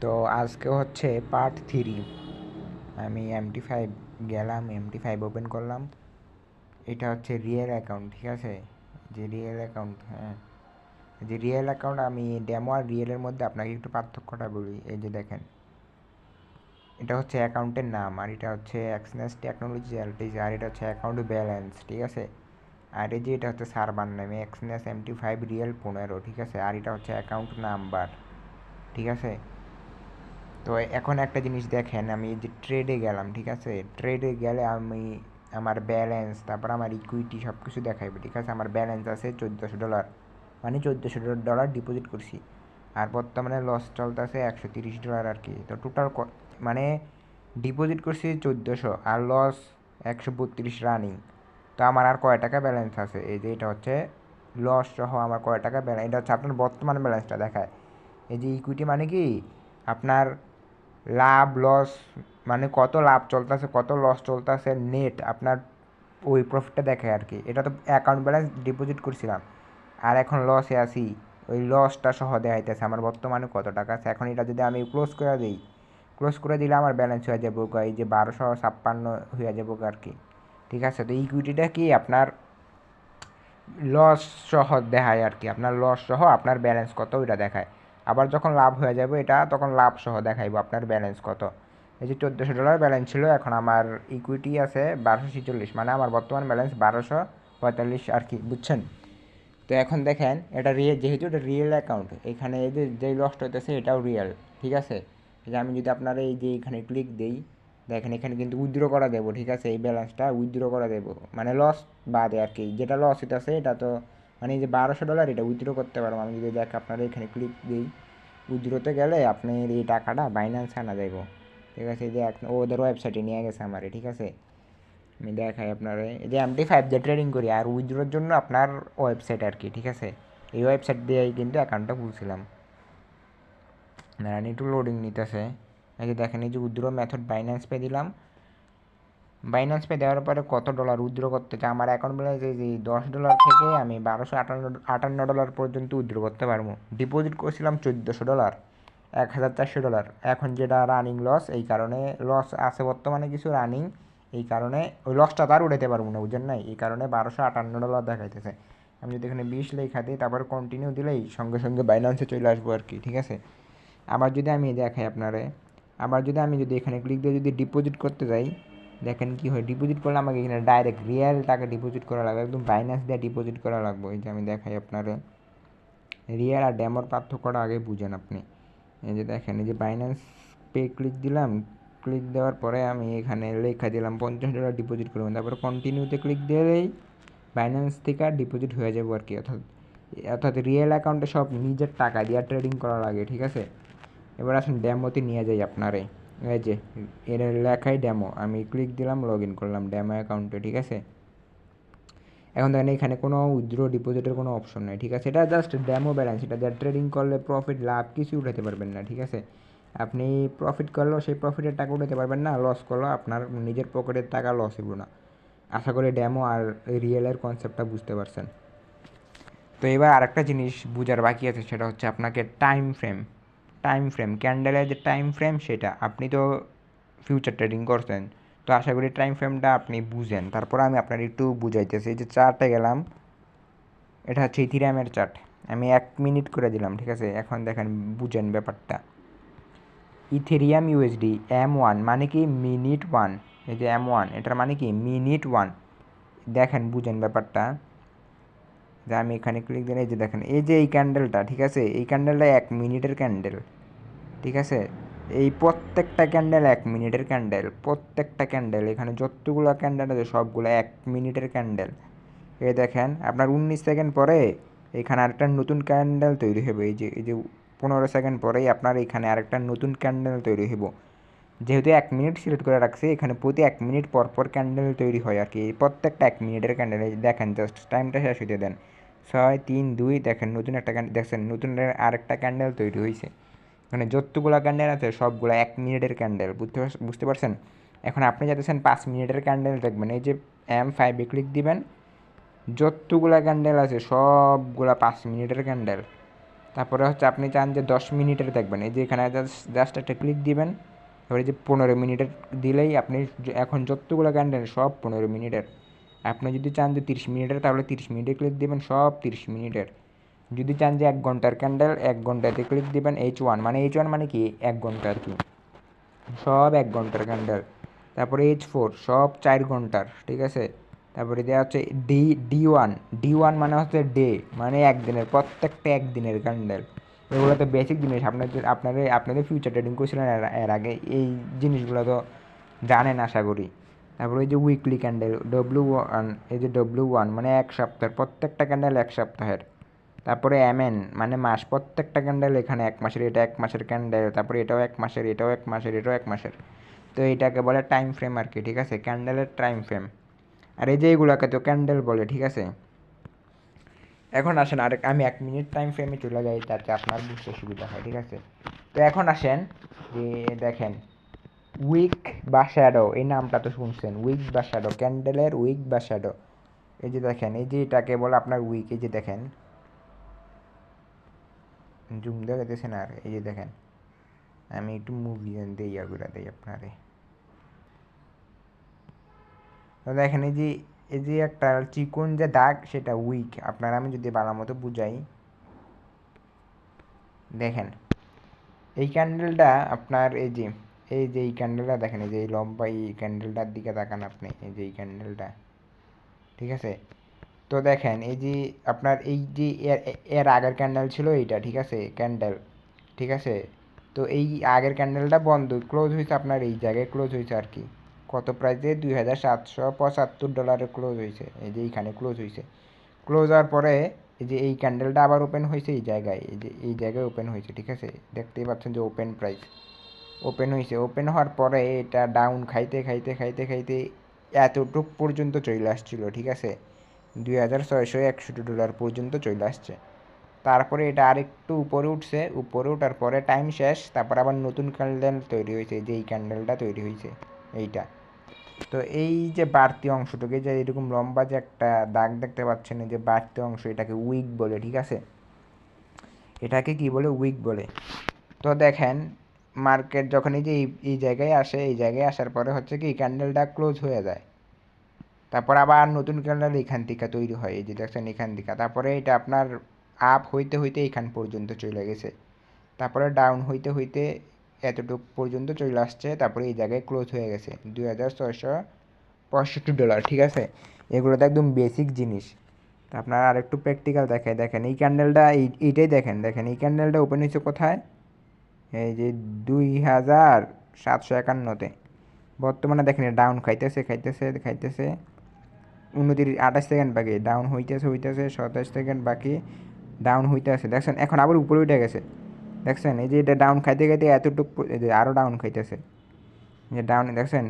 তো আজকে হচ্ছে পার্ট 3। আমি MT5 গেলাম, MT5 ওপেন করলাম। এটা হচ্ছে রিয়েল অ্যাকাউন্ট, ঠিক আছে? যে রিয়েল অ্যাকাউন্ট, হ্যাঁ, যে রিয়েল অ্যাকাউন্ট। আমি ডেমো আর রিয়েলের মধ্যে আপনাকে একটু পার্থক্যটা বলি। এই যে দেখেন, এটা হচ্ছে অ্যাকাউন্টের নাম, আর এটা হচ্ছে এক্সনেস টেকনোলজি এলটিসি, আর এটা হচ্ছে অ্যাকাউন্ট ব্যালেন্স, ঠিক আছে? আর এই যে এটা হচ্ছে সার্ভার নামে এক্সনেস MT5 রিয়েল 15, ঠিক আছে? আর এটা হচ্ছে অ্যাকাউন্ট নাম্বার, ঠিক আছে? তো এখন একটা জিনিস দেখেন, আমি এই যে ট্রেডে গেলাম, ঠিক আছে? ট্রেডে গেলে আমি আমার ব্যালেন্স, তারপর আমার ইকুইটি সব কিছু দেখাইবে, ঠিক আছে? আমার ব্যালেন্স আছে $1400, মানে $1400 ডিপোজিট করছি। আর বর্তমানে লস চলতেছে $130 আর কি। তো টোটাল মানে ডিপোজিট করছি 1400 আর লস 132 রানিং। তো আমার আর কয় টাকা ব্যালেন্স আছে? এই যে এটা হচ্ছে লস সহ আমার কয় টাকা ব্যালেন্স, এটা হচ্ছে আপনার বর্তমান ব্যালেন্সটা দেখায়। এই যে ইকুইটি মানে কি আপনার লাভ লস, মানে কত লাভ চলতেছে কত লস চলতেছে নেট আপনার ওই প্রফিটটা দেখায় আর কি। এটা তো অ্যাকাউন্ট ব্যালেন্স ডিপোজিট করছিলাম, আর এখন লসে আছি, ওই লসটা সহ দেখাইতেছে আমার বর্তমানে কত টাকা আছে। এখন এটা যদি আমি ক্লোজ করে দিই, ক্লোজ করে দিলে আমার ব্যালেন্স হয়ে যাবো এই যে 1256 হয়ে যাবো আর কি, ঠিক আছে? তো ইকুইটিটা কি আপনার লস সহ দেখায় আর কি, আপনার লস সহ আপনার ব্যালেন্স কত ওইটা দেখায়। আবার যখন লাভ হয়ে যাবে এটা, তখন লাভ সহ দেখাইব আপনার ব্যালেন্স কত। এই যে $1400 ব্যালেন্স ছিল, এখন আমার ইকুইটি আছে 1246, মানে আমার বর্তমান ব্যালেন্স 1245 আর কি, বুঝছেন? তো এখন দেখেন, এটা যেহেতু এটা রিয়েল অ্যাকাউন্ট, এখানে এই যে যেই লসটা হইতেছে এটাও রিয়েল, ঠিক আছে? এই যে আমি যদি আপনার এই যে এখানে ক্লিক দিই, দেখেন এখানে কিন্তু উইথড্র করা দেবো, ঠিক আছে? এই ব্যালেন্সটা উইথড্র করা দেবো, মানে লস বাদে আর কি। যেটা লস হইতেছে এটা তো মানে এই যে $1200 এটা উইথড্র করতে পারবো আমি যদি দেখ আপনার এখানে ক্লিক দিই। উইথড্রতে গেলে আপনি এই টাকাটা বাইন্যান্সে আনা যাইব, ঠিক আছে? এই যে ওদের ওয়েবসাইটে নিয়ে গেছে আমারে, ঠিক আছে? আমি দেখাই আপনার এই যে MT5 দিয়ে ট্রেডিং করি, আর উইথড্রোর জন্য আপনার ওয়েবসাইট আর কি, ঠিক আছে? এই ওয়েবসাইট দিয়েই কিন্তু অ্যাকাউন্টটা খুলছিলাম। একটু লোডিং নিতেছে। এই যে দেখেন, এই যে উইথড্রো মেথড বাইন্যান্স পে দিলাম। বাইন্যান্স পে দেওয়ার পরে কত ডলার উইথড্রো করতে চাই, আমার অ্যাকাউন্ট ব্যালেন্স এই যে $10 থেকে আমি 1258 পর্যন্ত উইথড্রো করতে পারবো। ডিপোজিট করেছিলাম $1400, $1400। এখন যেটা রানিং লস, এই কারণে লস আছে বর্তমানে কিছু রানিং, এই কারণে ওই লসটা তো আর উঠাইতে পারবো না, বুঝেন নাই? এই কারণে $1258 দেখাইতেছে। আমি যদি এখানে 20 লেখা দিই, তারপর কন্টিনিউ দিলেই সঙ্গে সঙ্গে বাইন্যান্সে চলে আসবো আর কি, ঠিক আছে? আবার যদি আমি দেখাই আপনারে, আবার যদি এখানে ক্লিক দিয়ে যদি ডিপোজিট করতে যাই, দেখেন কি হয়। ডিপোজিট করলে আমাকে এখানে ডাইরেক্ট রিয়েল টাকা ডিপোজিট করা লাগবে, একদম বাইন্যান্স দিয়ে ডিপোজিট করা লাগবে। এই যে আমি দেখাই আপনারে, রিয়েল আর ডেমোর পার্থক্যটা আগে বুঝেন আপনি। এই যে দেখেন, এই যে বাইন্যান্স পে ক্লিক দিলাম, ক্লিক দেওয়ার পরে আমি এখানে লেখা দিলাম $50 ডিপোজিট করবেন, তারপরে কন্টিনিউতে ক্লিক দিলেই বাইন্যান্স থেকে ডিপোজিট হয়ে যাবো আর কি। অর্থাৎ অর্থাৎ রিয়েল অ্যাকাউন্টে সব নিজের টাকা দিয়ে ট্রেডিং করা লাগে, ঠিক আছে? এবার আসুন ড্যামোতে নিয়ে যাই আপনারে। এই যে এর লেখাই ড্যামো, আমি ক্লিক দিলাম, লগ ইন করলাম ড্যামো অ্যাকাউন্টে, ঠিক আছে? এখন দেখেন এখানে কোনো উইথড্র ডিপোজিটের কোনো অপশন নেই, ঠিক আছে? এটা জাস্ট ড্যামো ব্যালেন্স, এটা যা ট্রেডিং করলে প্রফিট লাভ কিছু উঠাতে পারবেন না, ঠিক আছে? আপনি প্রফিট করলেও সেই প্রফিটের টাকা উঠাতে পারবেন না, লস করলেও আপনার নিজের পকেটের টাকা লস হইব না। আশা করি ড্যামো আর রিয়েলের কনসেপ্টটা বুঝতে পারছেন। তো এবার আরেকটা জিনিস বুঝার বাকি আছে, সেটা হচ্ছে আপনাকে টাইম ফ্রেম ক্যান্ডেলের যে টাইম ফ্রেম, সেটা আপনি তো ফিউচার ট্রেডিং করছেন, তো আশা করি টাইম ফ্রেমটা আপনি বুঝেন। তারপর আমি আপনার একটু বুঝাইতেছি। এই যে চার্টে গেলাম, এটা হচ্ছে ইথিরিয়ামের চার্ট, আমি 1 মিনিট করে দিলাম, ঠিক আছে? এখন দেখেন, বুঝেন ব্যাপারটা। ইথেরিয়াম USD M1 মানে কি মিনিট ওয়ান। এই যে M1 এটার মানে কি মিনিট ওয়ান। দেখেন, বুঝেন ব্যাপারটা। যে আমি এখানে ক্লিক দিলে, এই যে দেখেন, এই যে এই ক্যান্ডেলটা, ঠিক আছে? এই ক্যান্ডেলটা 1 মিনিটের ক্যান্ডেল, ঠিক আছে? এই প্রত্যেকটা ক্যান্ডেল 1 মিনিটের ক্যান্ডেল, প্রত্যেকটা ক্যান্ডেল এখানে যতগুলো ক্যান্ডেল আছে সবগুলো 1 মিনিটের ক্যান্ডেল। এই দেখেন, আপনার 19 সেকেন্ড পরে এখানে আরেকটা নতুন ক্যান্ডেল তৈরি হবে। এই যে 15 সেকেন্ড পরেই আপনার এখানে আরেকটা নতুন ক্যান্ডেল তৈরি হইব। যেহেতু 1 মিনিট সিলেক্ট করে রাখছি, এখানে প্রতি 1 মিনিট পর পর ক্যান্ডেল তৈরি হয় আর কি। প্রত্যেকটা 1 মিনিটের ক্যান্ডেল। দেখেন, জাস্ট টাইমটা শেষ হইতে দেন। 6 3 2, দেখেন নতুন একটা ক্যান্ডেল, দেখছেন নতুন আরেকটা ক্যান্ডেল তৈরি হয়েছে। মানে যতগুলো ক্যান্ডেল আছে সবগুলো 1 মিনিটের ক্যান্ডেল, বুঝতে পারছেন? এখন আপনি চাইতেছেন 5 মিনিটের ক্যান্ডেল দেখবেন, এই যে M5-এ ক্লিক দিবেন, যতগুলা ক্যান্ডেল আছে সবগুলা 5 মিনিটের ক্যান্ডেল। তারপরে হচ্ছে আপনি চান যে 10 মিনিটের দেখবেন, এই যে এখানে জাস্ট একটা ক্লিক দিবেন, এবারে যে 15 মিনিটের দিলেই আপনি এখন যতগুলো ক্যান্ডেল সব 15 মিনিটের। আপনি যদি চান যে 30 মিনিটের তাহলে 30 মিনিটে ক্লিক দিবেন, সব 30 মিনিটের। যদি চান যে 1 ঘন্টার ক্যান্ডেল 1 ঘন্টাতে ক্লিক দিবেন, H1 মানে কি 1 ঘন্টা আর কি, সব 1 ঘন্টার ক্যান্ডেল। তারপরে H4 সব 4 ঘন্টার, ঠিক আছে। তারপরে দেওয়া হচ্ছে ডি ওয়ান মানে হচ্ছে ডে, মানে একদিনের, প্রত্যেকটা একদিনের ক্যান্ডেল। এগুলো তো বেসিক জিনিস, আপনাদের ফিউচার ট্রেডিং করছিলেন এর আগে, এই জিনিসগুলো তো জানেন আশা করি। তারপরে ওই যে উইকলি ক্যান্ডেল W1, এই যে W1 মানে 1 সপ্তাহের, প্রত্যেকটা ক্যান্ডেল 1 সপ্তাহের। তারপরে MN মানে মাস, প্রত্যেকটা ক্যান্ডেল এখানে 1 মাসের, এটা 1 মাসের ক্যান্ডেল, তারপরে এটাও 1 মাসের, এটাও 1 মাসের, এটাও 1 মাসের। তো এটাকে বলে টাইম ফ্রেম আর কি, ঠিক আছে, ক্যান্ডেলের টাইম ফ্রেম। আর এই যে এইগুলোকে তো ক্যান্ডেল বলে, ঠিক আছে। এখন আসেন আমি 1 মিনিট টাইম ফ্রেমে চলে যাই, তাতে আপনার বুঝতে সুবিধা হয়, ঠিক আছে। তো এখন আসেন যে দেখেন উইক বা শ্যাডো, এই নামটা তো শুনছেন, উইক বা শ্যাডো, ক্যান্ডেলের উইক বা শ্যাডো। এই যে দেখেন, এই যে এটাকে বলে আপনার উইক, এই যে দেখেন, জুম দেওয়া যেতেছে না, আর এই যে দেখেন, আমি একটু মুভি দিই আগুলা দিই আপনারে। তো দেখেন এই যে একটা চিকন যে দাগ, সেটা উইক। আপনার আমি যদি ভালো মতো বুঝাই, দেখেন এই ক্যান্ডেলটা আপনার, এই যে এই ক্যান্ডেলটা দেখেন, এই যে এই লম্বা এই ক্যান্ডেলটার দিকে তাকান আপনি, এই যে এই ক্যান্ডেলটা, ঠিক আছে। তো দেখেন এই যে আপনার এই যে এর আগের ক্যান্ডেল ছিল এইটা, ঠিক আছে, ক্যান্ডেল, ঠিক আছে। তো এই আগের ক্যান্ডেলটা বন্ধ ক্লোজ হয়েছে আপনার এই জায়গায়, ক্লোজ হয়েছে আর কি, কত প্রাইসে, $2775 ক্লোজ হয়েছে, এই যে এইখানে ক্লোজ হয়েছে। ক্লোজ হওয়ার পরে এই যে এই ক্যান্ডেলটা আবার ওপেন হয়েছে এই জায়গায়, এই যে এই জায়গায় ওপেন হয়েছে, ঠিক আছে, দেখতেই পাচ্ছেন যে ওপেন প্রাইস, ওপেন হয়েছে। ওপেন হওয়ার পরে এটা ডাউন খাইতে খাইতে খাইতে খাইতে এতটুক পর্যন্ত চলে আসছিল, ঠিক আছে, $2661 পর্যন্ত চলে আসছে। তারপরে এটা আরেকটু উপরে উঠছে, উপরে ওঠার পরে টাইম শেষ, তারপর আবার নতুন ক্যান্ডেল তৈরি হয়েছে, যে এই ক্যান্ডেলটা তৈরি হয়েছে এইটা। তো এই যে বাড়তি অংশটুকু, যে এরকম লম্বা যে একটা দাগ দেখতে পাচ্ছেন, এই যে বাড়তি অংশ, এটাকে উইক বলে, ঠিক আছে, এটাকে কি বলে, উইক বলে। তো দেখেন মার্কেট যখন এই যে এই জায়গায় আসে, এই জায়গায় আসার পরে হচ্ছে কি ক্যান্ডেলটা ক্লোজ হয়ে যায়, তারপর আবার নতুন ক্যান্ডেল এখান থেকে তৈরি হয়, এই যে দেখছেন এখান থেকে। তারপরে এটা আপনার আপ হইতে হইতে এইখান পর্যন্ত চলে গেছে, তারপরে ডাউন হইতে হইতে এতটুকু পর্যন্ত চলে আসছে, তারপরে এই জায়গায় ক্লোজ হয়ে গেছে $2665, ঠিক আছে। এগুলো তো একদম বেসিক জিনিস। তা আপনার আর একটু প্র্যাকটিক্যাল দেখায়, দেখেন এই ক্যান্ডেলটা, এইটাই দেখেন, দেখেন এই ক্যান্ডেলটা ওপেন হয়েছে কোথায়, এই যে 2751-তে। বর্তমানে দেখেন ডাউন খাইতেছে খাইতেছে খাইতেছে, 28 সেকেন্ড বাকি, ডাউন হইতেছে হইতেছে, 27 সেকেন্ড বাকি, ডাউন হইতেছে, দেখছেন এখন আবার উপরে উঠে গেছে, দেখছেন এই যে এটা ডাউন খাইতে খাইতে এতটুকু, এই যে আরও ডাউন খাইতেছে, যে ডাউন দেখছেন,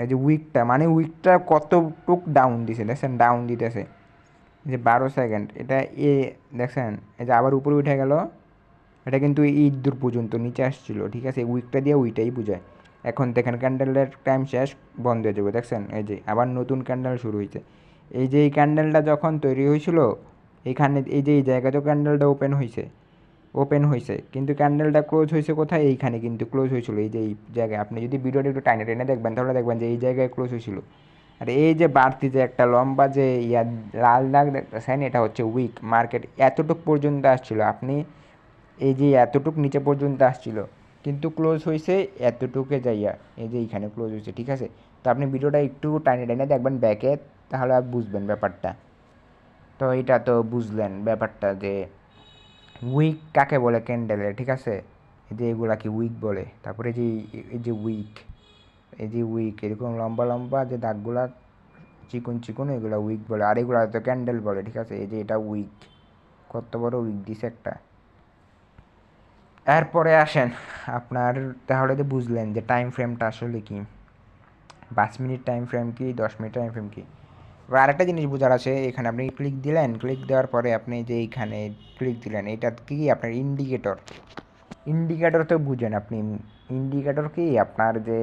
এই যে উইকটা, মানে উইকটা কতটুক ডাউন দিছে, দেখছেন ডাউন দিতেছে, যে 12 সেকেন্ড, এটা দেখছেন এই যে আবার উপরে উঠে গেল। এটা কিন্তু এই দূর পর্যন্ত নিচে আসছিল, ঠিক আছে, উইকটা দিয়ে ওইটাই বোঝায়। এখন দেখেন ক্যান্ডেলের টাইম শেষ, বন্ধ হয়ে যাবে, দেখছেন এই যে আবার নতুন ক্যান্ডেল শুরু হয়েছে। এই যে এই ক্যান্ডেলটা যখন তৈরি হয়েছিল, এইখানে এই যে এই জায়গাতেও ক্যান্ডেলটা ওপেন হয়েছে, কিন্তু ক্যান্ডেলটা ক্লোজ হয়েছে কোথায়, এইখানে কিন্তু ক্লোজ হয়েছিল, এই যে এই জায়গায়। আপনি যদি ভিডিওটা একটু টাইনে টেনে দেখবেন তাহলে দেখবেন যে এই জায়গায় ক্লোজ হয়েছিল। আর এই যে বাড়তি যে একটা লম্বা যে লাল দাগ দেখতেছেন, এটা হচ্ছে উইক। মার্কেট এতটুক পর্যন্ত আসছিল, আপনি এই যে এতটুক নিচে পর্যন্ত আসছিল, কিন্তু ক্লোজ হয়েছে এতটুকে যাইয়া, এই যে এইখানে ক্লোজ হয়েছে, ঠিক আছে। তো আপনি ভিডিওটা একটু টাইনে টাইনে দেখবেন ব্যাকে, তাহলে আর বুঝবেন ব্যাপারটা। তো এটা তো বুঝলেন ব্যাপারটা, যে উইক কাকে বলে ক্যান্ডেলের, ঠিক আছে, এই যে এগুলাকে উইক বলে। তারপরে যে এই যে উইক, এই যে উইক এরকম লম্বা লম্বা যে দাগগুলা চিকন চিকন, এগুলা উইক বলে। আর এগুলা তো ক্যান্ডেল বলে, ঠিক আছে। এই যে এটা উইক, কত বড় উইক দিছে একটা। এরপরে আসেন আপনার, তাহলে তো বুঝলেন যে টাইম ফ্রেমটা আসলে কি, 5 মিনিট টাইম ফ্রেম কি, 10 মিনিট টাইম ফ্রেম কি। এবার আরেকটা জিনিস বোঝার আছে, এখানে আপনি ক্লিক দিলেন, ক্লিক দেওয়ার পরে আপনি যে এইখানে ক্লিক দিলেন, এটা কি আপনার ইন্ডিকেটর। ইন্ডিকেটর তো বুঝেন আপনি, ইন্ডিকেটর কি আপনার যে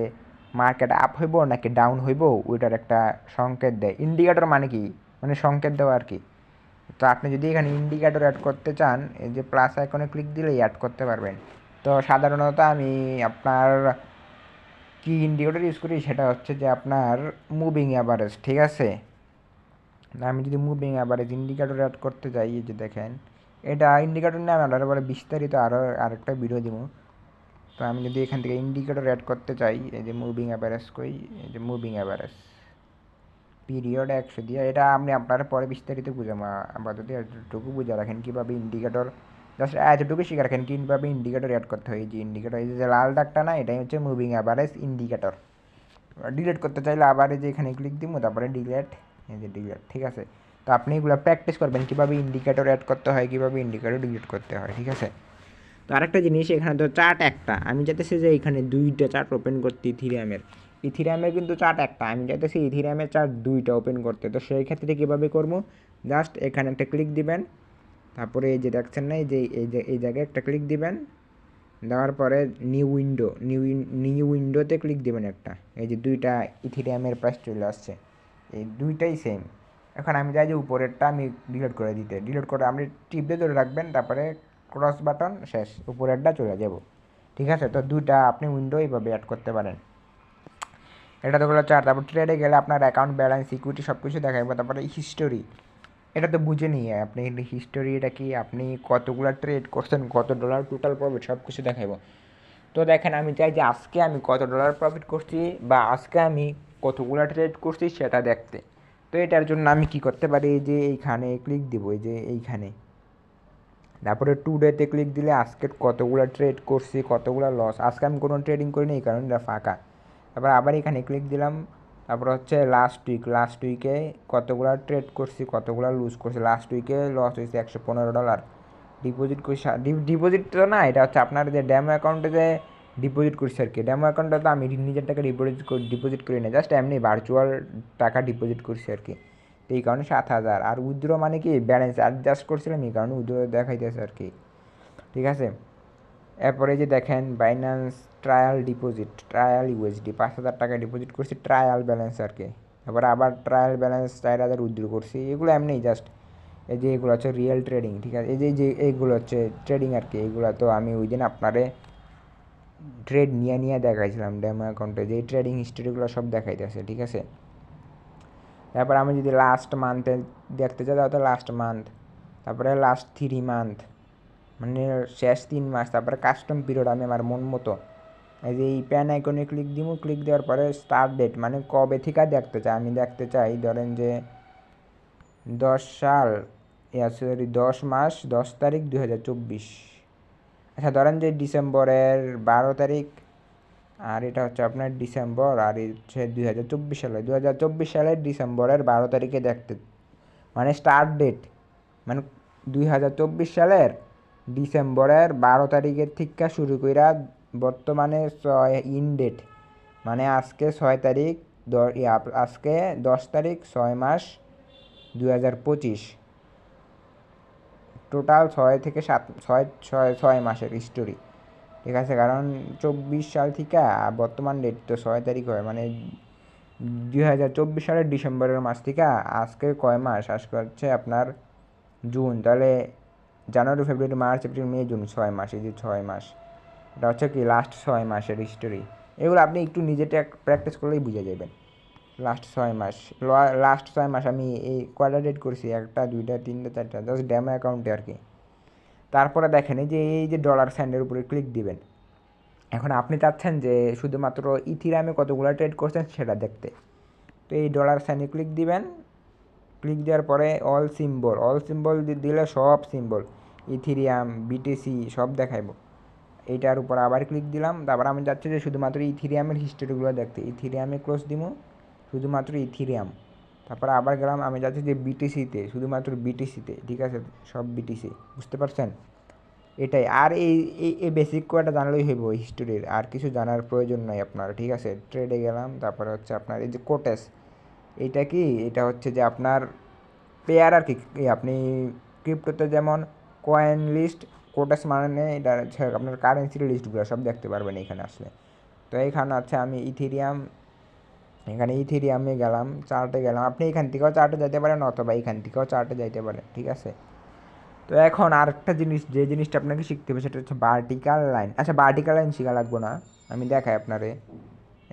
মার্কেট আপ হইব নাকি ডাউন হইব ওইটার একটা সংকেত দেয়। ইন্ডিকেটর মানে কি, মানে সংকেত দেওয়া আর কি। তো আপনি যদি এখানে ইন্ডিকেটর অ্যাড করতে চান, এই যে প্লাস আইকনে ক্লিক দিলেই অ্যাড করতে পারবেন। তো সাধারণত আমি আপনার কি ইন্ডিকেটর ইউজ করি সেটা হচ্ছে যে আপনার মুভিং অ্যাভারেজ, ঠিক আছে। আমি যদি মুভিং অ্যাভারেজ ইন্ডিকেটর অ্যাড করতে যাই, এই যে দেখেন এটা ইন্ডিকেটর নিয়ে আমি আপনার বলে বিস্তারিত আরেকটা ভিডিও দিব। তো আমি যদি এখান থেকে ইন্ডিকেটর অ্যাড করতে চাই, এই যে মুভিং অ্যাভারেজ কই, এই যে মুভিং অ্যাভারেজ পিরিয়ড 100 দিয়ে, এটা আপনি আপনার পরে বিস্তারিত বুঝাবো। আপাতত এতটুকু বুঝে রাখেন কীভাবে ইন্ডিকেটর, জাস্ট এতটুকু শিখে রাখেন কীভাবে ইন্ডিকেটর অ্যাড করতে হয়। এই যে ইন্ডিকেটর, এই যে লাল দাগটা না, এটাই হচ্ছে মুভিং অ্যাভারেজ ইন্ডিকেটর। ডিলিট করতে চাইলে আবার এই যে এখানে ক্লিক দিব, তারপরে ডিলিট, এই যে ডিলিট, ঠিক আছে। তো আপনি এগুলো প্র্যাকটিস করবেন কীভাবে ইন্ডিকেটর অ্যাড করতে হয়, কীভাবে ইন্ডিকেটর ডিলিট করতে হয়, ঠিক আছে। তো আরেকটা জিনিস, এখানে তো চার্ট একটা, আমি চাইতেছি যে এখানে 2টা চার্ট ওপেন করতে ইথিরিয়ামের কিন্তু চার্ট একটা, আমি চাইতেছি ইথিরিয়ামের চার্ট 2টা ওপেন করতে। তো সেই ক্ষেত্রে কীভাবে করবো, জাস্ট এখানে একটা ক্লিক দিবেন, তারপরে এই যে দেখছেন না, এই জায়গায় একটা ক্লিক দিবেন, দেওয়ার পরে নিউ উইন্ডোতে ক্লিক দিবেন একটা, এই যে 2টা ইথিরিয়ামের প্রাইস চলে আসছে, এই 2টাই সেম। এখন আমি চাই যে উপরেরটা আমি ডিলিট করে আপনি টিপ দিয়ে ধরে রাখবেন, তারপরে ক্রস বাটন, শেষ, উপরেরটা চলে যাব, ঠিক আছে। তো 2টা আপনি উইন্ডো এইভাবে অ্যাড করতে পারেন। এটা তো হলো চার্ট। তারপর ট্রেডে গেলে আপনার অ্যাকাউন্ট ব্যালেন্স, ইকুইটি সব কিছু দেখাবো। তারপরে হিস্টোরি, এটা তো বুঝে নিয়ে আপনি হিস্টোরি, এটা কি আপনি কতগুলো ট্রেড করছেন, কত ডলার টোটাল প্রফিট সব কিছু দেখাবো। তো দেখেন আমি চাই যে আজকে আমি কত ডলার প্রফিট করছি বা আজকে আমি কতগুলো ট্রেড করছি সেটা দেখতে। তো এটার জন্য আমি কি করতে পারি, এই যে এইখানে ক্লিক দিব, এই যে এইখানে, তারপরে টুডেতে ক্লিক দিলে আজকে কতগুলো ট্রেড করছি, কতগুলো লস, আজকে আমি কোনো ট্রেডিং করিনি এই কারণে এটা ফাঁকা। তারপর আবার এখানে ক্লিক দিলাম, তারপর হচ্ছে লাস্ট উইকে কতগুলো ট্রেড করছি, কতগুলো লুজ করছি। লাস্ট উইকে লস হয়েছে $115 ডিপোজিট করছি। ডিপোজিট তো না, এটা হচ্ছে আপনার যে ড্যামো অ্যাকাউন্টে যে ডিপোজিট করছি আর কি। ড্যামো অ্যাকাউন্টে তো আমি নিজের টাকা ডিপোজিট করি না, জাস্ট এমনি ভার্চুয়াল টাকা ডিপোজিট করছি আর কি। তো এই কারণে 7,000। আর উইথড্র মানে কি ব্যালেন্স অ্যাডজাস্ট করছিলাম, এই কারণে উইথড্র দেখাইতেছে আর কি, ঠিক আছে। এরপরে যে দেখেন বাইন্যান্স ট্রায়াল ইউএসডি 5,000 টাকা ডিপোজিট করছি, ট্রায়াল ব্যালেন্স আর কি। তারপরে আবার ট্রায়াল ব্যালেন্স 4,000 উইথড্র করছি। এগুলো এমনি জাস্ট, এই যে এগুলো হচ্ছে রিয়েল ট্রেডিং, ঠিক আছে। এই যে এইগুলো হচ্ছে ট্রেডিং আর কি। এগুলো তো আমি ওই দিন আপনারে ট্রেড নিয়ে দেখাইছিলাম ডেমো অ্যাকাউন্টে, যে ট্রেডিং হিস্ট্রিগুলো সব দেখাইতেছে, ঠিক আছে। তারপর আমি যদি লাস্ট মান্থে দেখতে চাই, তাহলে লাস্ট মান্থ, তারপরে লাস্ট 3 মান্থ, মানে শেষ 3 মাস। তারপরে কাস্টম পিরিয়ড, আমি আমার মন মতো এই যে এই প্যান আইকনে ক্লিক দিব, ক্লিক দেওয়ার পরে স্টার্ট ডেট, মানে কবে থেকে দেখতে চাই, আমি দেখতে চাই ধরেন যে 10 মাস 10 তারিখ 2024। আচ্ছা ধরেন যে ডিসেম্বরের 12 তারিখ, আর এটা হচ্ছে আপনার ডিসেম্বর, আর হচ্ছে 2024 সালের ডিসেম্বরের 12 তারিখে দেখতে, মানে স্টার্ট ডেট, মানে 2024 সালের ডিসেম্বরের 12 তারিখের থেকে শুরু কইরা বর্তমানে 6 ইন ডেট, মানে আজকে 6 তারিখ, আজকে 10 তারিখ, 6 মাস 2025, টোটাল 6 থেকে 7 6 মাসের হিস্টোরি, ঠিক আছে। কারণ 24 সাল থেকে বর্তমান ডেট তো 6 তারিখ হয়, মানে 2024 সালের ডিসেম্বরের মাস থেকে আজকে কয় মাস, আজকে হচ্ছে আপনার জুন, তাহলে January February March April May June, 6 মাস, এই যে 6 মাস, এটা হচ্ছে কি লাস্ট 6 মাসের হিস্টোরি। এগুলো আপনি একটু নিজেটা প্র্যাকটিস করলেই বুঝে যাবেন। লাস্ট 6 মাস আমি এই কয়টা ডেট করছি, 1টা 2টা 3টা 4টা, জাস্ট ড্যামো অ্যাকাউন্টে আর কি। তারপরে দেখেন এই যে ডলার সাইনের উপরে ক্লিক দিবেন। এখন আপনি চাচ্ছেন যে শুধুমাত্র ইথিরিয়ামে কতগুলো ট্রেড করছেন সেটা দেখতে। তো এই ডলার সাইনে ক্লিক দিবেন, ক্লিক দেওয়ার পরে অল সিম্বল দিলে সব সিম্বল ইথিরিয়াম বিটিসি সব দেখাইব। এইটার উপর আবার ক্লিক দিলাম, তারপর আমি যাচ্ছি যে শুধুমাত্র ইথিরিয়ামের হিস্টোরিগুলো দেখতে, ইথিরিয়ামে ক্লোজ দিব, শুধুমাত্র ইথিরিয়াম। তারপর আবার গেলাম, আমি যাচ্ছি যে বিটিসিতে, শুধুমাত্র বিটিসিতে, ঠিক আছে, সব বিটিসি, বুঝতে পারছেন। এটাই, আর এই বেসিক কয়টা জানলেই হইব হিস্টোরির, আর কিছু জানার প্রয়োজন নাই আপনার, ঠিক আছে। ট্রেডে গেলাম, তারপরে হচ্ছে আপনার এই যে কোটেস, এইটা কি, এটা হচ্ছে যে আপনার পেয়ার আর কি। আপনি ক্রিপ্টোতে যেমন কয়েন লিস্ট, কোটেস মানে এটা হচ্ছে আপনার কারেন্সির লিস্টগুলো সব দেখতে পারবেন এখানে আসলে। তো এইখানে আছে আমি ইথিরিয়াম এখানে ইথেরিয়ামে গেলাম, চার্টে গেলাম, আপনি এখান থেকেও চার্টে যাইতে পারেন অথবা এখান থেকেও চার্টে যাইতে পারেন, ঠিক আছে। তো এখন আরেকটা জিনিস, যে জিনিসটা আপনাকে শিখতে হবে সেটা হচ্ছে ভার্টিক্যাল লাইন। আচ্ছা ভার্টিক্যাল লাইন শেখা লাগবো না, আমি দেখাই আপনারে।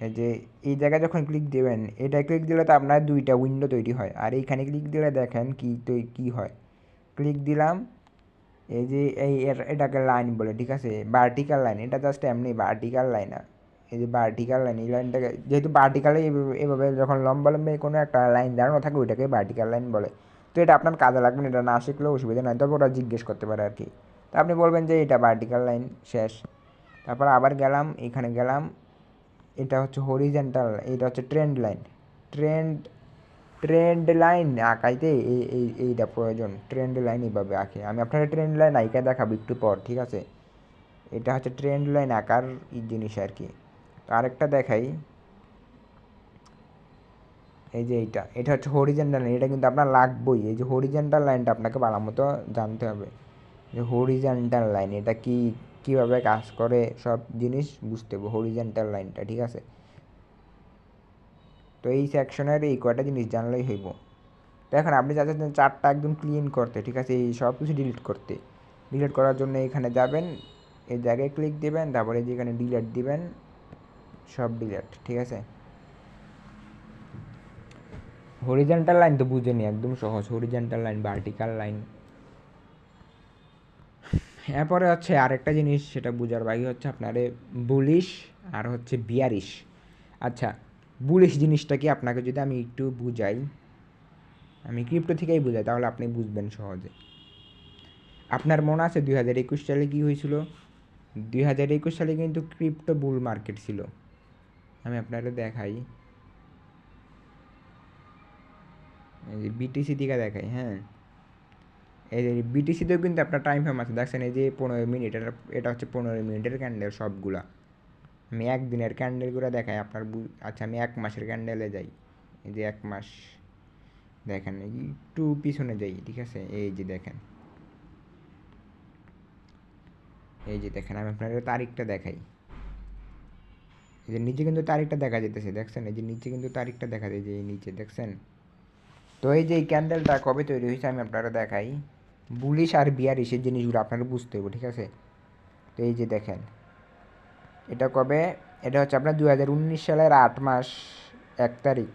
এই যে এই জায়গায় যখন ক্লিক দেবেন, এটা ক্লিক দিলে তো আপনার দুইটা উইন্ডো তৈরি হয়, আর এইখানে ক্লিক দিলে দেখেন কি হয়। ক্লিক দিলাম, এই যে এটাকে লাইন বলে, ঠিক আছে, ভার্টিক্যাল লাইন। এটা জাস্ট এমনি ভার্টিক্যাল লাইন। এই যে ভার্টিক্যাল লাইন, এই লাইনটাকে যেহেতু ভার্টিক্যালে এভাবে যখন লম্বা লম্বা কোনো একটা লাইন দাঁড়ানো থাকে ওইটাকে ভার্টিক্যাল লাইন বলে। তো এটা আপনার কাজে লাগবে না, এটা না শিখলেও অসুবিধা নাই, তবে ওরা জিজ্ঞেস করতে পারে আর কি। তো আপনি বলবেন যে এটা ভার্টিক্যাল লাইন, শেষ। তারপর আবার গেলাম, এখানে গেলাম, এটা হচ্ছে হরিজেন্টাল, এটা হচ্ছে trend line. Trend trend line আঁকাইতে এইটা প্রয়োজন, ট্রেন্ড লাইন এইভাবে আঁকে। আমি আপনার ট্রেন্ড লাইন আঁকা দেখাবো একটু পর, ঠিক আছে। এটা হচ্ছে ট্রেন্ড লাইন আঁকার জিনিস আর কি। তো আরেকটা দেখাই, এই যে এটা হচ্ছে হরিজেন্টাল লাইন, এটা কিন্তু আপনার লাগবেই। এই যে হরিজেন্টাল লাইনটা আপনাকে ভালো মতো জানতে হবে, যে হরিজেন্টাল লাইন এটা কীভাবে কাজ করে, সব জিনিস বুঝতে হবে হরিজেন্টাল লাইনটা, ঠিক আছে। তো এই সেকশনের এই কয়টা জিনিস জানলেই হইব। তো এখন আপনি চাচ্ছেন চার্টটা একদম ক্লিন করতে, ঠিক আছে, এই সব কিছু ডিলিট করতে। ডিলিট করার জন্য এখানে যাবেন, এই জায়গায় ক্লিক দিবেন, তারপরে যেখানে ডিলিট দিবেন, সব ডিলিট, ঠিক আছে। হরিজেন্টাল লাইন তো বুঝেনি, একদম সহজ, হরিজেন্টাল লাইন, ভার্টিক্যাল লাইন। এরপরে হচ্ছে আরেকটা জিনিস, সেটা বুঝার বাকি হচ্ছে আপনার বুলিশ আর হচ্ছে বিয়ারিশ। আচ্ছা বুলিশ জিনিসটা কি আপনাকে যদি আমি একটু বুঝাই, আমি ক্রিপ্টো থেকেই বুঝাই, তাহলে আপনি বুঝবেন সহজে। আপনার মনে আছে 2021 সালে কী হয়েছিল? 2021 সালে কিন্তু ক্রিপ্টো বুল মার্কেট ছিল। আমি আপনারা দেখাই, এই যে বিটিসি থেকে দেখাই, হ্যাঁ, এই যে বিটিসিতেও কিন্তু আপনার টাইম ফ্রেম আছে, দেখছেন এই যে 15 মিনিট, এটা হচ্ছে 15 মিনিটের ক্যান্ডেল সবগুলা। আমি একদিনের ক্যান্ডেলগুলো দেখাই আপনার আচ্ছা আমি 1 মাসের ক্যান্ডেলে যাই, এই যে 1 মাস দেখেন, একটু পিছনে যাই, ঠিক আছে, এই যে দেখেন, এই যে দেখেন, আমি আপনার তারিখটা দেখাই। এই যে নিচে কিন্তু তারিখটা দেখা যেতেছে, দেখছেন, এই যে নিচে কিন্তু তারিখটা দেখা যায়, যে এই নিচে দেখছেন। তো এই যে এই ক্যান্ডেলটা কবে তৈরি হয়েছে আমি আপনারা দেখাই। বুলিশ আর বিয়ারিশ এই জিনিসগুলো আপনারা বুঝতে হবে, ঠিক আছে। তো এই যে দেখেন, এটা কবে, এটা হচ্ছে আপনার 2019 সালের 8 মাস 1 তারিখ।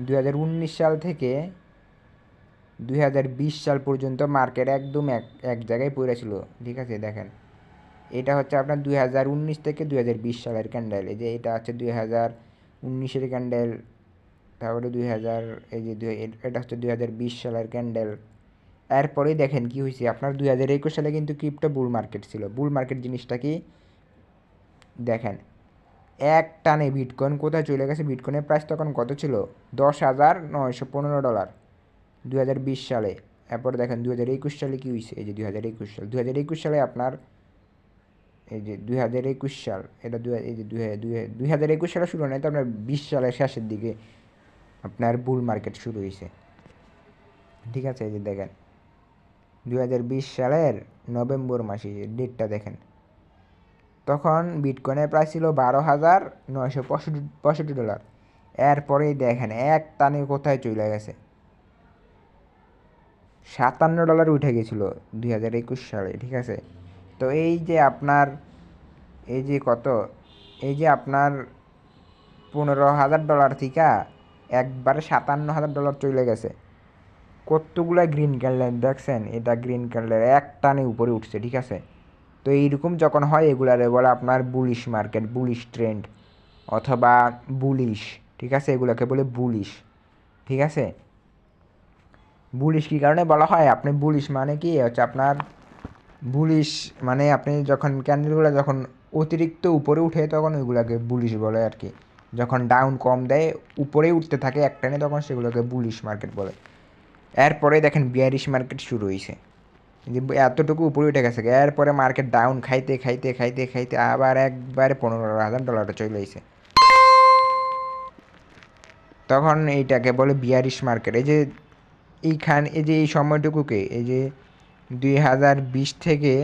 2019 সাল থেকে 2020 সাল পর্যন্ত মার্কেট একদম এক জায়গায় পড়ে ছিল, ঠিক আছে। দেখেন এটা হচ্ছে আপনার 2019 থেকে 2020 সালের ক্যান্ডেল, এই যে এটা হচ্ছে 2019-এর ক্যান্ডেল, তারপরে 2000, এই যে এটা হচ্ছে 2020 সালের ক্যান্ডেল। এরপরেই দেখেন কি হয়েছে, আপনার 2021 সালে কিন্তু ক্রিপ্টো বুল মার্কেট ছিল। বুল মার্কেট জিনিসটা কি দেখেন, এক টানে বিটকয়েন কোথায় চলে গেছে, বিটকয়েনের প্রাইস তখন কত ছিল, $10,915 2020 সালে। এরপর দেখেন 2021 সালে কী হয়েছে, এই যে 2021 সাল, 2021 সালে আপনার, এই যে 2021 সাল, এটা এই যে 2021 সালে শুরু নয় তো আপনার 20 সালের শেষের দিকে আপনার বুল মার্কেট শুরু হয়েছে, ঠিক আছে। এই যে দেখেন 2020 সালের নভেম্বর মাসে, ডেটটা দেখেন, তখন বিটকয়েনের প্রাইস ছিল $12,965। এরপরেই দেখেন এক টানে কোথায় চলে গেছে, $57 উঠে গেছিলো 2021 সালে, ঠিক আছে। তো এই যে আপনার, এই যে কত, এই যে আপনার $15,000 থেকে একবারে $57,000 চলে গেছে। কতগুলা গ্রিন ক্যান্ডেল দেখছেন, এটা গ্রিন ক্যান্ডেল এক টানে উপরে উঠছে, ঠিক আছে। তো এইরকম যখন হয় এগুলারে বলে আপনার বুলিশ মার্কেট, বুলিশ ট্রেন্ড অথবা বুলিশ, ঠিক আছে, এগুলোকে বলে বুলিশ, ঠিক আছে। বুলিশ কী কারণে বলা হয়, আপনি বুলিশ মানে কি হচ্ছে আপনার, বুলিশ মানে আপনি যখন ক্যান্ডেলগুলো যখন অতিরিক্ত উপরে উঠে তখন ওইগুলোকে বুলিশ বলে আর কি। যখন ডাউন কম দেয় উপরেই উঠতে থাকে একটানে, তখন সেগুলোকে বুলিশ মার্কেট বলে। এরপরে দেখেন বিয়ারিশ মার্কেট শুরু হয়েছে, যে এতটুকু উপরে উঠে গেছে, এরপরে মার্কেট ডাউন খাইতে খাইতে খাইতে খাইতে আবার একবারে $15,000 চলে আসে, তখন এইটাকে বলে বিয়ারিশ মার্কেট। এই যে এই যে এই সময়টুকুকে, এই যে 2020 থেকে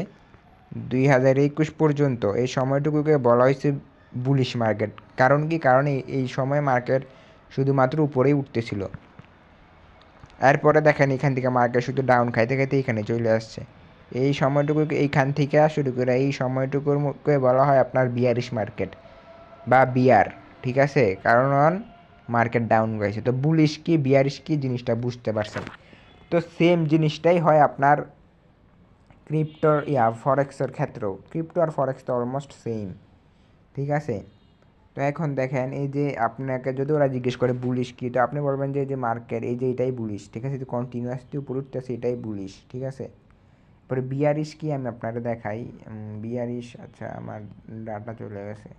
2021 পর্যন্ত এই সময়টুকুকে বলা হয়েছে বুলিশ মার্কেট। কারণ কি, কারণ এই সময় মার্কেট শুধুমাত্র উপরেই উঠতেছিল। এরপরে দেখেন এখান থেকে মার্কেট শুধু ডাউন খাইতে খাইতে এখানে চলে আসছে। এই সময়টুকু, এইখান থেকে শুরু করে এই সময়টুকুকে বলা হয় আপনার বিয়ারিশ মার্কেট বা বিয়ার, ঠিক আছে? কারণ মার্কেট ডাউন গেছে। তো বুলিশ কি বিয়ারিশ কি জিনিসটা বুঝতে পারছেন। তো সেম জিনিসটাই হয় আপনার ক্রিপ্টোর ফরেক্সের ক্ষেত্রেও। ক্রিপ্টো আর ফরেক্স তো অলমোস্ট সেম, ঠিক আছে? তো এখন দেখেন এই যে আপনাকে যদি ওরা জিজ্ঞেস করে বুলিশ কি, তো আপনি বলবেন যে যে মার্কেট এই যে এটাই বুলিশ, ঠিক আছে? যে কন্টিনিউয়াসলি উপরে উঠতেছে এটাই বুলিশ, ঠিক আছে? পরে বিয়ারিশ কি আমি আপনাকে দেখাই। বিয়ারিশ, আচ্ছা আমার ডাটা চলে গেছে।